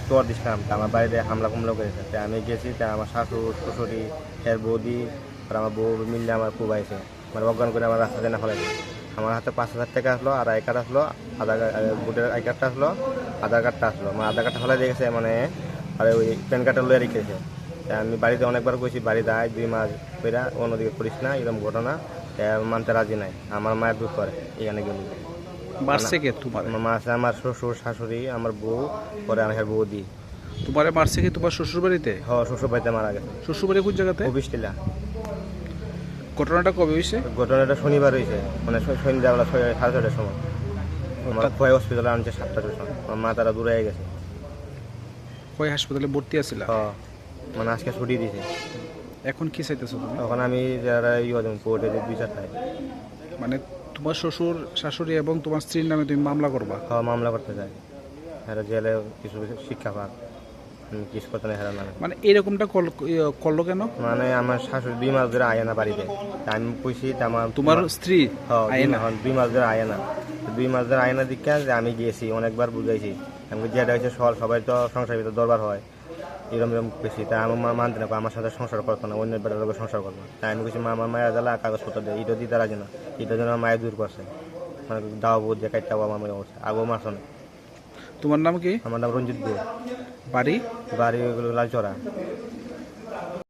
চর দিছিলাম, তা আমার বাড়িতে হামলা কুমলা করেছে। তা আমি গেছি, তা আমার শাশুড় শ্বশুরি এর বৌদি আর আমার বউ মিললে আমার কুবাইছে, মানে অজ্ঞান করে আমার রাস্তাতে না ফেলাইছে। আমার হাতে 5,000 টাকা আসলো, আর আই কার্ড আসলো, ভোটের আই কার্ডটা আসলো, আধার কার্ডটা আসলো। আমার আধার কার্ডটা ফেলাই দিয়ে গেছে, মানে আর ওই প্যান কার্ডটা লয়ে রেখেছে। তা আমি বাড়িতে অনেকবার কইছি, বাড়িতে আয় 2 মাস কইরা অন্যদিকে করিস না, এরকম ঘটনা। তা মানতে রাজি নাই, আমার মায়ের দুধ করে এখানে গেলি। মারছে কে তোমার? আমার মা আছে, আমার শ্বশুর শাশুড়ি, আমার বউ, পরে আমার বৌদি। তোমারে মারছে কি তোমার শ্বশুর বাড়িতে? শ্বশুর বাড়িতে মারা গেছে। শ্বশুর বাড়ি কোন জায়গাতে? অফিস টিলা। ঘটনাটা কবে হয়েছে? ঘটনাটা শনিবার হয়েছে, মানে সন্ধ্যাবেলা 6:30টার সময়। আমার খোয়াই হসপিটালে আনছে 7টার সময়। আমার মা তারা দূরে গেছে। কয় হাসপাতালে ভর্তি আছিল? মানে আজকে ছুটি দিছে। এখন কি চাইতেছো তুমি? তখন আমি যারা কোর্টে বিচার চাই। মানে তোমার শ্বশুর শাশুড়ি এবং তোমার স্ত্রীর নামে তুমি মামলা করবা? মামলা করতে চাই, এরা জেলে কিছু শিক্ষা পাক, কিছু করতে না হেরার নামে। মানে এরকমটা করলো কেন? মানে আমার শাশুড়ি 2 মাস ধরে আয় না বাড়িতে। তা আমি কইছি, আমার তোমার স্ত্রী 2 মাস ধরে আয় না। 2 মাস ধরে আয় না দীক্ষা যে আমি গিয়েছি, অনেকবার বুঝাইছি। আমি যেটা হয়েছে সবাই তো সংসার ভিতরে দরবার হয়, এরম বেশি। তাই আমার মা মানতে না, আমার সাথে সংসার করতো না, অন্যের বেটার লোকের সংসার করতো না। তাই আমি কিছু আমার মায়ের জ্বালা কাগজপত্র দেয়, এটা দিতে রাজি না। এটার জন্য আমার মায়ের দূর করছে, মানে দাও বোধ যে কাইটাও আমার মনে করছে, আগেও মারছ না। তোমার নাম কি? আমার নাম রঞ্জিত দে। বাড়ি? বাড়ি ওগুলো লালচরা।